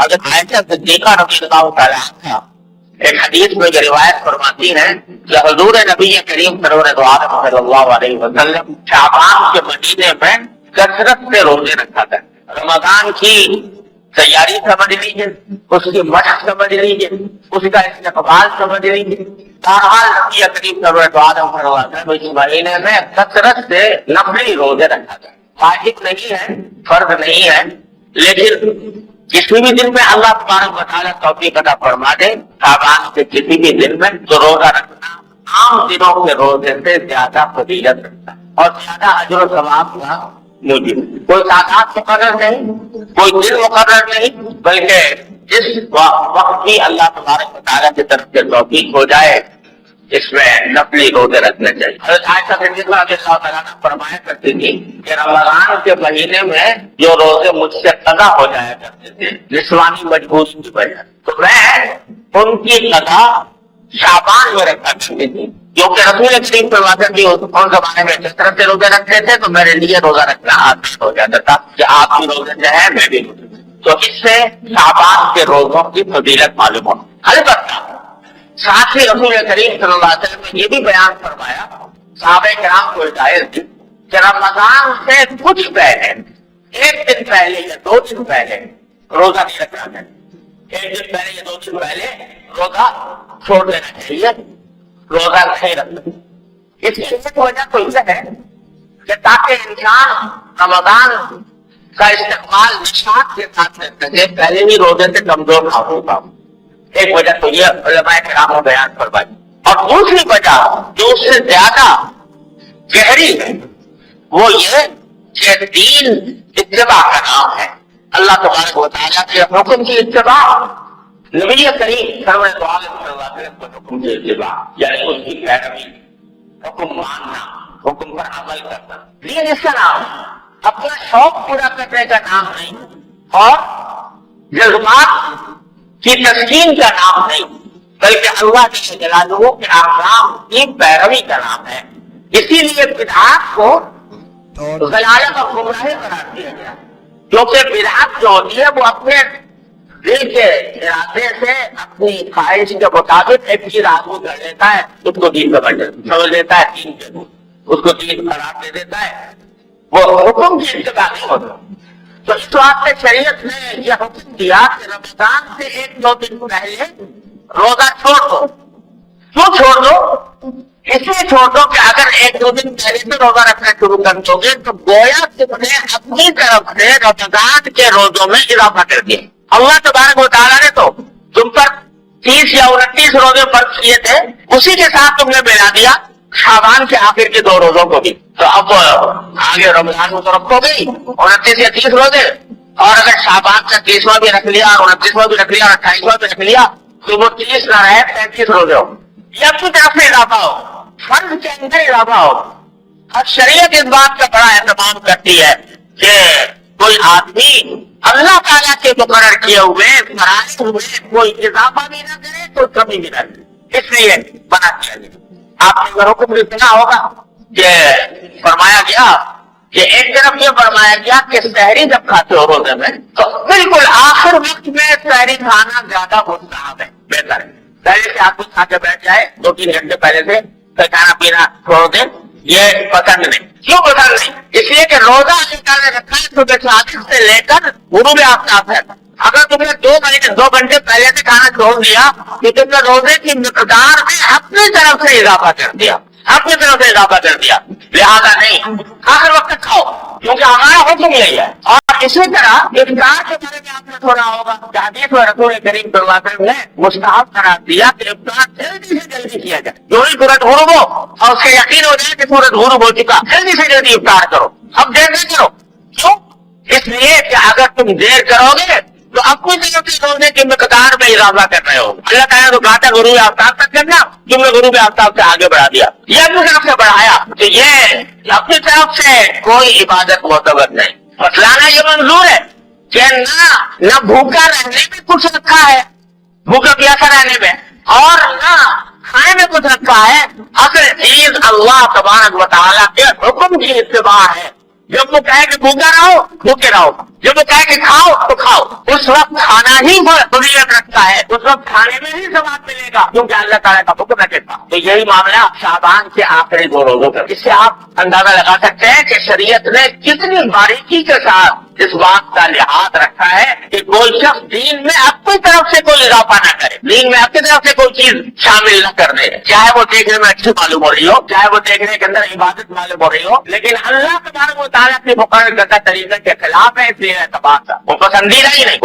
حضرت عائشہ صدیقہ رضی اللہ تعالیٰ عنہا ایک حدیث میں یہ روایت فرماتی ہیں کہ حضور نبی کریم صلی اللہ علیہ وسلم شعبان کے مہینے میں کثرت سے روزے رکھا کرتے. رمضان کی تیاری سمجھ لیجیے, اس کی مشق سمجھ لیجیے, اس کا استقبال سمجھ لیجیے. نبی کریم صلی اللہ علیہ وسلم اس مہینے میں کثرت سے نفلی روزے رکھا کرتے. واجب نہیں ہے, فرض نہیں ہے, لیکن کسی بھی دن میں اللہ تبارک و تعالیٰ توفیق عطا فرما دے شعبان کے کسی بھی دن میں تو روزہ رکھنا عام دنوں کے روزے سے زیادہ فضیلت رکھتا ہے اور زیادہ اجر و ثواب کا موجب. کوئی تعداد مقرر نہیں, کوئی دن مقرر نہیں, بلکہ جس وقت بھی اللہ تبارک و تعالیٰ کی طرف سے توفیق ہو جائے اس میں نفلی روزے رکھنے چاہیے. حضرت عائشہ صدیقہ رضی اللہ تعالیٰ عنہا فرمایا کرتی تھی کہ رمضان کے مہینے میں جو روزے مجھ سے قضا ہو جایا کرتے تھے جسمانی مجبوری کی وجہ تو میں ان کی قضا شعبان میں رکھا کرتی تھی, کیونکہ رسول کریم صلی اللہ علیہ وسلم ان زمانے میں جس طرح سے روزے رکھتے تھے تو میرے لیے روزہ رکھنا آسان ہو جاتا تھا کہ آپ بھی روزے جو ہے میں بھی روزے. تو اس سے شعبان کے روزوں کی فضیلت معلوم ہو. البتہ ساتھ ہی رسول کریم صلی اللہ علیہ وسلم نے یہ بھی بیان فرمایا صحابہ کرام کو ہدایت دی کہ رمضان سے کچھ پہلے, ایک دن پہلے یا 2 دن پہلے روزہ نہیں رکھنا چاہیے. ایک دن پہلے یا 2 دن پہلے روزہ چھوڑ دینا چاہیے, روزہ نہیں رکھنا. اس کی وجہ تو یہ ہے کہ تاکہ انسان رمضان کا استقبال نشاط کے ساتھ رکھ سکے, پہلے ہی روزے سے کمزور نہ ہوگا. ایک وجہ تو یہ علماء کرام نے بیان فرمائی. اور دوسری وجہ جو اس سے زیادہ گہری ہے وہ یہ کہ دین اتباع کا نام ہے. اللہ تبارک و تعالیٰ کے حکم کی اتباع, نبی کریم صلی اللہ علیہ وسلم کے حکم کی اتباع, یعنی اس کی پیروی, حکم ماننا, حکم پر عمل کرنا. دین اس کا نام اپنا شوق پورا کرنے کا نام نہیں اور جذبات کی تسکین کا نام نہیں, بلکہ اللہ جل جلالہ کے احکام کی پیروی کا نام ہے. اسی لیے بدعات کو ضلالت اور گمراہی قرار دیا گیا, کیونکہ بدعات جو ہوتی ہے وہ اپنے دل کے ارادے سے اپنی خواہش کے مطابق ایک چیز آدمی کر لیتا ہے, اس کو دین سمجھ لیتا ہے, دین کے اس کو دین قرار دے دیتا ہے, وہ حکم کی اتباع نہیں ہوتا. تو اس واسطے شریعت نے یہ حکم دیا کہ رمضان سے 1-2 دن پہلے روزہ چھوڑ دو. کیوں چھوڑ دو؟ اس لیے چھوڑ دو کہ اگر 1-2 دن پہلے سے روزہ رکھنا شروع کر دو گے تو گویا تم نے اپنی طرف سے رمضان کے روزوں میں اضافہ کر دیا. اللہ تبارک و تعالیٰ نے تو تم پر 30 یا 29 روزے فرض کیے تھے, اسی کے ساتھ تم نے ملا دیا شعبان کے آخر کے 2 روزوں کو بھی. تو اب آگے رمضان کو رکھو گئی 29 یا 30 روزے, اور اگر شعبان کا 30واں بھی رکھ لیا اور 29واں بھی رکھ لیا اور 28واں بھی رکھ لیا تو وہ 30 نہ رہے 35 روزے ہو. یہ اپنی طرف سے اضافہ ہو, فرض کے اندر اضافہ ہو. اب شریعت اس بات کا بڑا اہتمام کرتی ہے کہ کوئی آدمی اللہ تعالیٰ کے مقرر کیے ہوئے فرائض ہوئے کوئی اضافہ بھی نہ کرے کوئی کمی بھی نہ کرے, اس لیے بنا کیا گیا. آپ نے حکم بھی سنا ہوگا کہ فرمایا گیا کہ ایک طرف یہ فرمایا گیا کہ سحری جب کھاتے ہو روزے میں تو بالکل آخر وقت میں سحری کھانا زیادہ مستحب ہے, بہتر ہے. پہلے سے آپ کچھ کھا کے بیٹھ جائے 2-3 گھنٹے پہلے سے پھر کھانا پینا چھوڑ دیں, یہ پسند نہیں. کیوں پسند نہیں؟ اس لیے کہ روزہ اللہ نے رکھا ہے صبح صادق سے لے کر غروب آفتاب ہے. اگر تم نے 2 گھنٹے پہلے سے کھانا چھوڑ دیا تو تم نے روزے کی مقدار میں اپنی طرف سے اضافہ کر دیا, اپنی طرف سے اضافہ کر دیا. لہذا نہیں, آخر وقت کھاؤ کیونکہ ہمارا حکم یہی ہے. اور اسی طرح افطار کے بارے میں آپ نے سنا ہوگا کہ حدیث میں رسول کریم صلی اللہ علیہ وسلم نے مستحب قرار دیا کہ افطار جلدی سے جلدی کیا جائے. جو ہی سورج غروب ہو اور اس کا یقین ہو جائے کہ سورج غروب ہو چکا, جلدی سے جلدی افطار کرو. اب دیر نہ کرو. کیوں؟ اس لیے کہ اگر تم دیر کرو گے تو اپنی طرف سے روزے کی مقدار میں اضافہ کر رہے ہو. اللہ تعالیٰ تو کہا غروب آفتاب تک کرنا, تم نے غروب آفتاب سے آگے بڑھا دیا, یہ اپنی طرف سے بڑھایا. تو یہ اپنی طرف سے کوئی عبادت معتبر نہیں. مسئلہ یہ منظور ہے کہ نہ بھوکا رہنے میں کچھ رکھا ہے, بھوکا پیاسا رہنے میں, اور نہ کھانے میں کچھ رکھا ہے. اصل چیز اللہ تبارک و تعالیٰ کے حکم کی اتباع ہے. جب وہ کہے کہ بھوکا رہو بھوکے رہو, جب وہ کہے کہ کھاؤ تو کھاؤ، اس وقت کھانا ہی فضیلت رکھتا ہے، اس وقت کھانے میں ہی ثواب ملے گا کیونکہ اللہ تعالیٰ کا حکم ہے کہ کھاؤ۔ تو یہی معاملہ شعبان کے آخری 2 روزوں کا، اس سے آپ اندازہ لگا سکتے ہیں کہ شریعت نے کتنی باریکی کے ساتھ اس بات کا لحاظ رکھا ہے کہ کوئی شخص دین میں اپنی طرف سے کوئی اضافہ نہ کرے، دین میں اپنی طرف سے کوئی چیز شامل نہ کر دے، چاہے وہ دیکھنے میں اچھی معلوم ہو رہی ہو، چاہے وہ دیکھنے کے اندر عبادت معلوم ہو رہی ہو، لیکن اللہ تبارک و تعالیٰ کی مقرر کردہ طریقے کے خلاف ہے، اس لیے اعتبار وہ پسندیدہ ہی نہیں۔